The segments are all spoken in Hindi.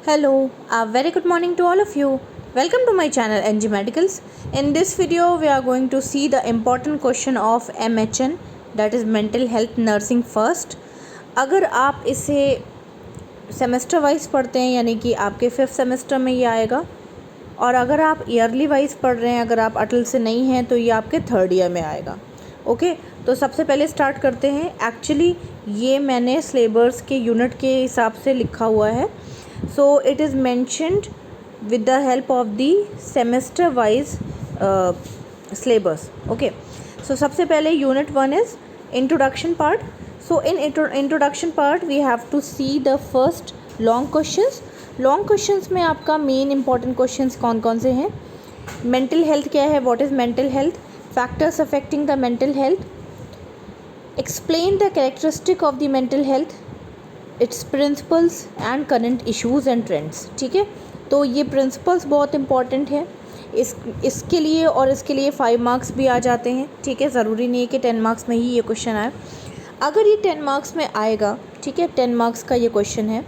Hello, a very good morning to all of you. Welcome to my channel NG Medicals. In this video, we are going to see the important question of MHN, that is Mental Health Nursing first. अगर आप इसे सेमेस्टर वाइज पढ़ते हैं यानी कि आपके 5th सेमेस्टर में ये आएगा, और अगर आप ईयरली वाइज पढ़ रहे हैं, अगर आप अटल से नहीं हैं तो ये आपके 3rd ईयर में आएगा। ओके, तो सबसे पहले स्टार्ट करते हैं। एक्चुअली ये मैंने सिलेबस के यूनिट के हिसाब से लिखा हुआ है, so it is mentioned with the help of the semester wise syllabus. Okay, so सबसे पहले unit 1 is introduction part. So in introduction part we have to see the first long questions. Long questions में आपका main important questions कौन कौन से हैं? Mental health क्या है? What is mental health? Factors affecting the mental health. Explain the characteristic of the mental health, it's principles and current issues and trends. ठीक है, तो ये प्रिंसिपल्स बहुत इंपॉर्टेंट है इसके लिए, और इसके लिए 5 मार्क्स भी आ जाते हैं। ठीक है, ज़रूरी नहीं है कि 10 मार्क्स में ही ये क्वेश्चन आए। अगर ये 10 मार्क्स में आएगा, ठीक है, 10 मार्क्स का ये क्वेश्चन है,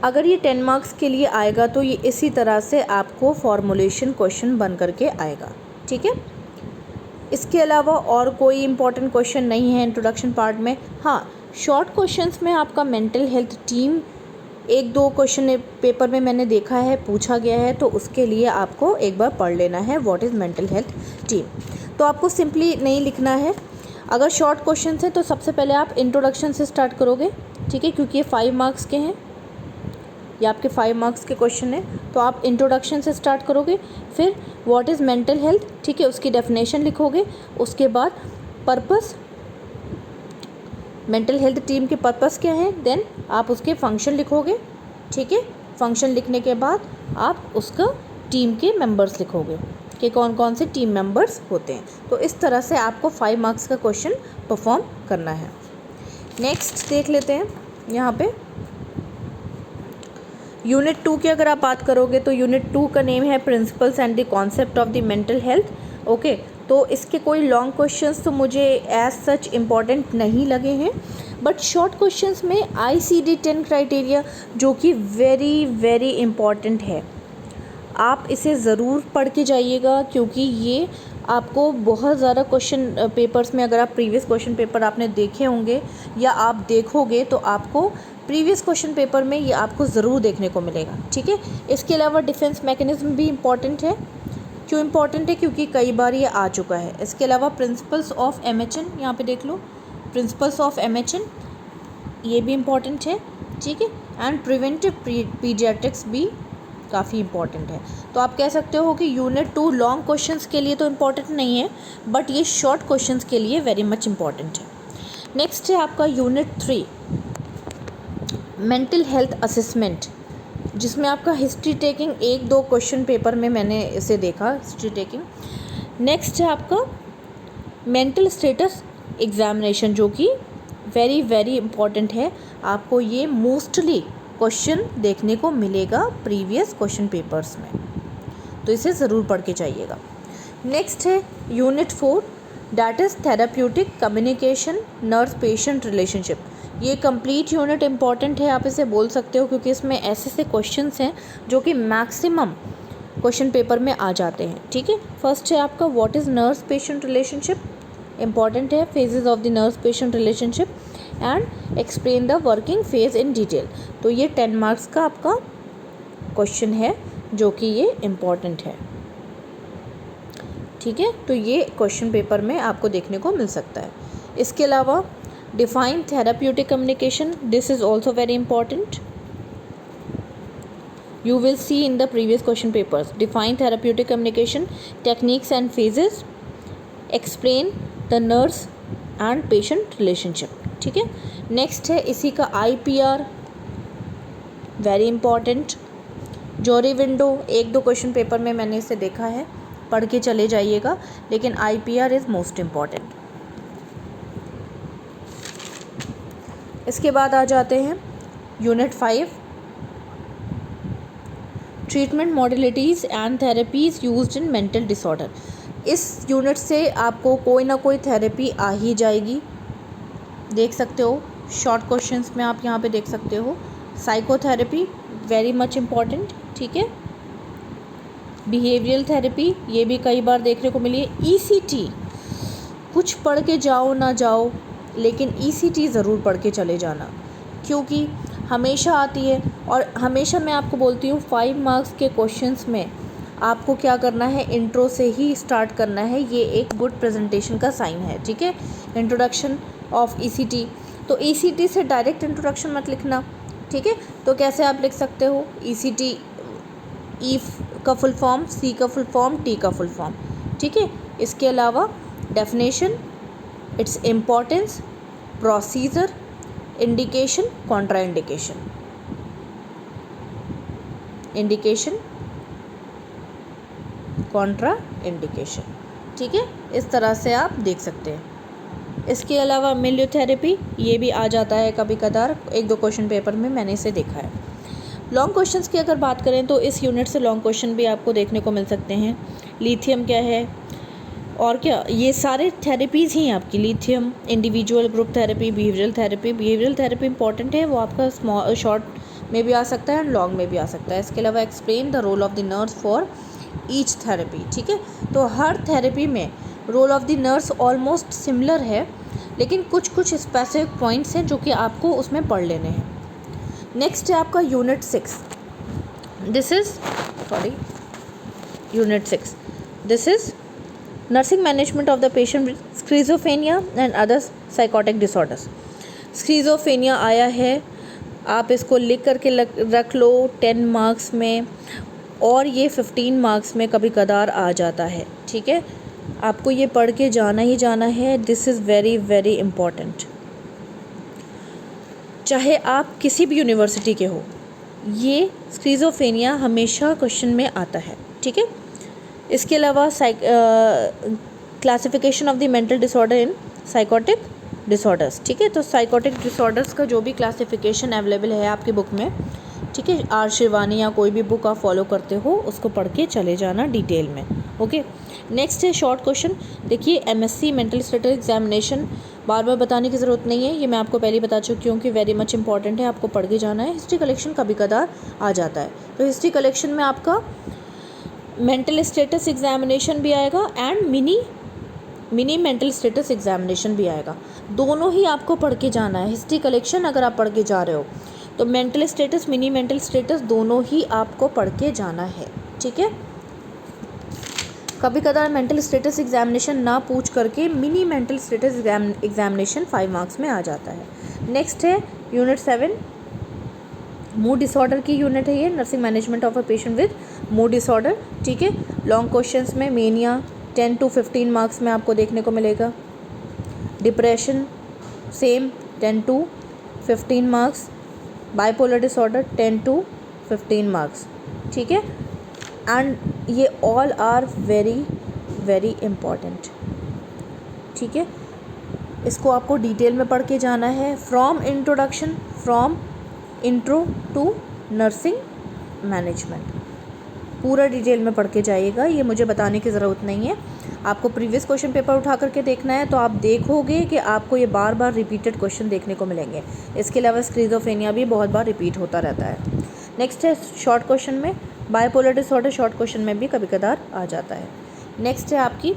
अगर ये 10 मार्क्स के लिए आएगा तो ये इसी तरह से आपको फॉर्मुलेशन क्वेश्चन बन करके आएगा। ठीक है, इसके अलावा और कोई इंपॉर्टेंट क्वेश्चन नहीं है इंट्रोडक्शन पार्ट में। हाँ, शॉर्ट क्वेश्चंस में आपका mental health team 1-2 question paper में मैंने देखा है पूछा गया है, तो उसके लिए आपको एक बार पढ़ लेना है what is mental health team. तो आपको सिंपली नहीं लिखना है। अगर शॉर्ट क्वेश्चन है तो सबसे पहले आप इंट्रोडक्शन से स्टार्ट करोगे। ठीक है, क्योंकि ये 5 मार्क्स के हैं, ये आपके 5 मार्क्स के क्वेश्चन है, तो आप इंट्रोडक्शन से स्टार्ट करोगे। फिर व्हाट इज़ मेंटल हेल्थ, ठीक है, उसकी डेफिनेशन लिखोगे। उसके बाद पर्पस, मेंटल हेल्थ टीम के पर्पस क्या है, देन आप उसके फंक्शन लिखोगे। ठीक है, फंक्शन लिखने के बाद आप उसका टीम के मेंबर्स लिखोगे कि कौन कौन से टीम मेंबर्स होते हैं। तो इस तरह से आपको 5 मार्क्स का क्वेश्चन परफॉर्म करना है। नेक्स्ट देख लेते हैं। यहाँ पे यूनिट 2 की अगर आप बात करोगे तो यूनिट 2 का नेम है principles and the concept of the mental health. Okay, तो इसके कोई लॉन्ग क्वेश्चंस तो मुझे एज सच इम्पॉर्टेंट नहीं लगे हैं, बट शॉर्ट क्वेश्चंस में ICD 10 क्राइटेरिया जो कि वेरी वेरी इम्पॉर्टेंट है, आप इसे ज़रूर पढ़ के जाइएगा, क्योंकि ये आपको बहुत ज़्यादा क्वेश्चन पेपर्स में, अगर आप प्रीवियस क्वेश्चन पेपर आपने देखे होंगे या आप देखोगे तो आपको प्रीवियस क्वेश्चन पेपर में ये आपको ज़रूर देखने को मिलेगा। ठीक है, इसके अलावा डिफेंस मैकेनिज्म भी इम्पॉर्टेंट है। क्यों इम्पॉर्टेंट है? क्योंकि कई बार ये आ चुका है। इसके अलावा प्रिंसिपल्स ऑफ MHN, यहाँ पे देख लो, प्रिंसिपल्स ऑफ MHN ये भी इम्पॉर्टेंट है। ठीक है, एंड प्रिवेंटिव पीडियाट्रिक्स भी काफ़ी इम्पॉर्टेंट है। तो आप कह सकते हो कि यूनिट 2 लॉन्ग क्वेश्चंस के लिए तो इम्पॉर्टेंट नहीं है, बट ये शॉर्ट क्वेश्चंस के लिए वेरी मच इम्पॉर्टेंट है। नेक्स्ट है आपका यूनिट 3 मेंटल हेल्थ असेसमेंट, जिसमें आपका हिस्ट्री टेकिंग 1-2 क्वेश्चन पेपर में मैंने इसे देखा, हिस्ट्री टेकिंग। नेक्स्ट है आपका मेंटल स्टेटस एग्जामिनेशन, जो कि वेरी वेरी इम्पॉर्टेंट है। आपको ये मोस्टली क्वेश्चन देखने को मिलेगा प्रीवियस क्वेश्चन पेपर्स में, तो इसे ज़रूर पढ़ के जाइएगा। नेक्स्ट है unit 4 that is therapeutic communication nurse patient relationship. ये कंप्लीट यूनिट इम्पॉर्टेंट है, आप इसे बोल सकते हो, क्योंकि इसमें ऐसे क्वेश्चंस हैं जो कि मैक्सिमम क्वेश्चन पेपर में आ जाते हैं। ठीक है, फर्स्ट है आपका what is nurse patient relationship, important है, phases of the nurse patient relationship and explain the working phase in detail. तो ये 10 मार्क्स का आपका क्वेश्चन है जो कि ये इम्पॉर्टेंट है। ठीक है, तो ये क्वेश्चन पेपर में आपको देखने को मिल सकता है। इसके अलावा define therapeutic communication, this is also very important, you will see in the previous question papers. Define therapeutic communication techniques and phases, explain the nurse and patient relationship. ठीक है, नेक्स्ट है इसी का IPR, very important. जॉरी window 1-2 question paper में मैंने इसे देखा है, पढ़ के चले जाइएगा, लेकिन IPR इज़ मोस्ट इम्पॉर्टेंट। इसके बाद आ जाते हैं unit 5 treatment modalities and therapies used in mental disorder. इस यूनिट से आपको कोई ना कोई थेरेपी आ ही जाएगी, देख सकते हो शॉर्ट क्वेश्चंस में आप यहाँ पे देख सकते हो साइकोथेरेपी वेरी मच इम्पॉर्टेंट, ठीक है। बिहेवियरल थेरेपी ये भी कई बार देखने को मिली है। ईसीटी कुछ पढ़ के जाओ ना जाओ, लेकिन ईसीटी ज़रूर पढ़ के चले जाना, क्योंकि हमेशा आती है। और हमेशा मैं आपको बोलती हूँ 5 मार्क्स के क्वेश्चंस में आपको क्या करना है, इंट्रो से ही स्टार्ट करना है। ये एक गुड प्रेजेंटेशन का साइन है, ठीक है। इंट्रोडक्शन ऑफ ईसीटी, तो ईसीटी से डायरेक्ट इंट्रोडक्शन मत लिखना, ठीक है। तो कैसे आप लिख सकते हो, ईसीटी ई का फुल फॉर्म, सी का फुल फॉर्म, टी का फुल फॉर्म, ठीक है। इसके अलावा definition, it's importance, procedure, indication, Contra indication, indication, Contra indication, ठीक है। इस तरह से आप देख सकते हैं। इसके अलावा मिलियोथेरेपी ये भी आ जाता है कभी कदार, 1-2 क्वेश्चन पेपर में मैंने इसे देखा है। लॉन्ग क्वेश्चंस की अगर बात करें तो इस यूनिट से लॉन्ग क्वेश्चन भी आपको देखने को मिल सकते हैं। लिथियम क्या है और क्या, ये सारे थेरेपीज़ ही हैं आपकी। Lithium, individual group therapy, behavioural therapy. Behavioural therapy important है, वो आपका शॉर्ट में भी आ सकता है एंड लॉन्ग में भी आ सकता है। इसके अलावा explain the role of the nurse for each therapy, ठीक है। तो हर थेरेपी में role of the nurse almost similar है, लेकिन कुछ कुछ स्पेसिफिक पॉइंट्स हैं जो कि आपको उसमें पढ़ लेने हैं। नेक्स्ट है आपका unit 6, this is nursing management of the patient with schizophrenia and other psychotic disorders. Schizophrenia आया है, आप इसको लिख करके रख लो 10 मार्क्स में, और ये 15 मार्क्स में कभी कदार आ जाता है, ठीक है। आपको ये पढ़ के जाना ही जाना है, this is very very important. चाहे आप किसी भी यूनिवर्सिटी के हो, ये स्क्रीजोफेनिया हमेशा क्वेश्चन में आता है, ठीक है। इसके अलावा classification of the mental disorder in psychotic disorders, ठीक है। तो साइकोटिक डिसऑर्डर्स का जो भी क्लासिफिकेशन अवेलेबल है आपकी बुक में, ठीक है, आर शिवानी या कोई भी बुक आप फॉलो करते हो उसको पढ़ के चले जाना डिटेल में, ओके। नेक्स्ट है शॉर्ट क्वेश्चन। देखिए एमएससी मेंटल स्टेटस एग्जामिनेशन बार बार बताने की ज़रूरत नहीं है, ये मैं आपको पहले ही बता चुकी हूँ कि वेरी मच इंपॉर्टेंट है, आपको पढ़ के जाना है। हिस्ट्री कलेक्शन कभी कदार आ जाता है, तो हिस्ट्री कलेक्शन में आपका मेंटल स्टेटस एग्जामिनेशन भी आएगा and mini mental status examination भी आएगा। दोनों ही आपको पढ़ के जाना है। हिस्ट्री कलेक्शन अगर आप पढ़ के जा रहे हो तो mental status, mini mental status दोनों ही आपको पढ़ के जाना है, ठीक है। कभी कदार मेंटल स्टेटस एग्जामिनेशन ना पूछ करके mini mental status examination 5 marks में आ जाता है। नेक्स्ट है यूनिट 7, मूड डिसऑर्डर की यूनिट है ये, nursing management of a patient with mood disorder, ठीक है। लॉन्ग क्वेश्चंस में मेनिया 10 to 15 मार्क्स में आपको देखने को मिलेगा। Depression same 10 to 15 marks. Bipolar disorder 10 to 15 marks, ठीक है। एंड ये all are very very important, ठीक है। इसको आपको डिटेल में पढ़ के जाना है, from intro to nursing management, पूरा डिटेल में पढ़ के जाइएगा। ये मुझे बताने की ज़रूरत नहीं है, आपको प्रीवियस क्वेश्चन पेपर उठा करके देखना है, तो आप देखोगे कि आपको ये बार बार रिपीटेड क्वेश्चन देखने को मिलेंगे। इसके अलावा स्क्रीजोफेनिया भी बहुत बार रिपीट होता रहता है। नेक्स्ट है शॉर्ट क्वेश्चन में बाइपोलर डिसऑर्डर, शॉर्ट क्वेश्चन में भी कभी कदार आ जाता है। नेक्स्ट है आपकी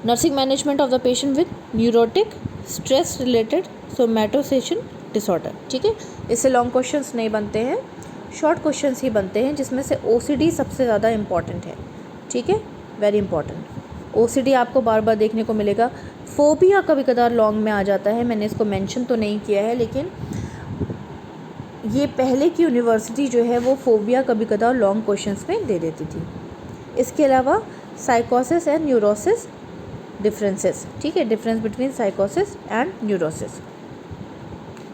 nursing management of the patient with neurotic stress related somatisation disorder, ठीक है। इससे लॉन्ग क्वेश्चंस नहीं बनते हैं, शॉर्ट क्वेश्चंस ही बनते हैं, जिसमें से ओसीडी सबसे ज़्यादा इम्पॉर्टेंट है, ठीक है, वेरी इंपॉर्टेंट। ओसीडी आपको बार बार देखने को मिलेगा। फोबिया कभी कदार लॉन्ग में आ जाता है, मैंने इसको मेंशन तो नहीं किया है, लेकिन ये पहले की यूनिवर्सिटी जो है वो फोबिया कभी कदार लॉन्ग क्वेश्चंस में दे देती थी। इसके अलावा साइकोसिस एंड न्यूरोसिस डिफरेंसेस, ठीक है, डिफरेंस बिटवीन साइकोसिस एंड न्यूरोसिस।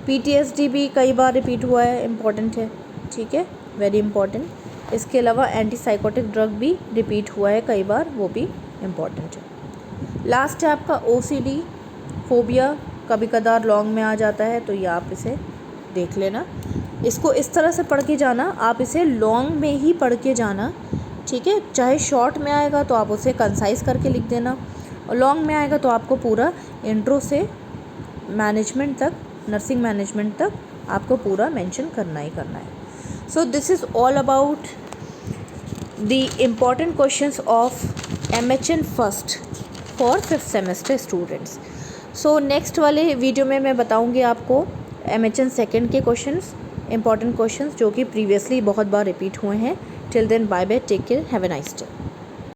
पीटीएसडी भी कई बार रिपीट हुआ है, इम्पॉर्टेंट है, ठीक है, वेरी इंपॉर्टेंट। इसके अलावा एंटीसाइकोटिक ड्रग भी रिपीट हुआ है कई बार, वो भी इम्पॉर्टेंट है। लास्ट है आपका ओसीडी, फोबिया कभी कदार लॉन्ग में आ जाता है, तो ये आप इसे देख लेना। इसको इस तरह से पढ़ के जाना, आप इसे लॉन्ग में ही पढ़ के जाना, ठीक है। चाहे शॉर्ट में आएगा तो आप उसे कंसाइज करके लिख देना, और लॉन्ग में आएगा तो आपको पूरा इंट्रो से मैनेजमेंट तक, नर्सिंग मैनेजमेंट तक आपको पूरा मेंशन करना ही करना है। So this is all about the important questions of MHN first for 5th semester students. So next वाले वीडियो में मैं बताऊंगी आपको MHN सेकेंड के क्वेश्चंस, इंपॉर्टेंट क्वेश्चंस जो कि प्रीवियसली बहुत बार रिपीट हुए हैं। Till then bye bye, take care, have a nice day.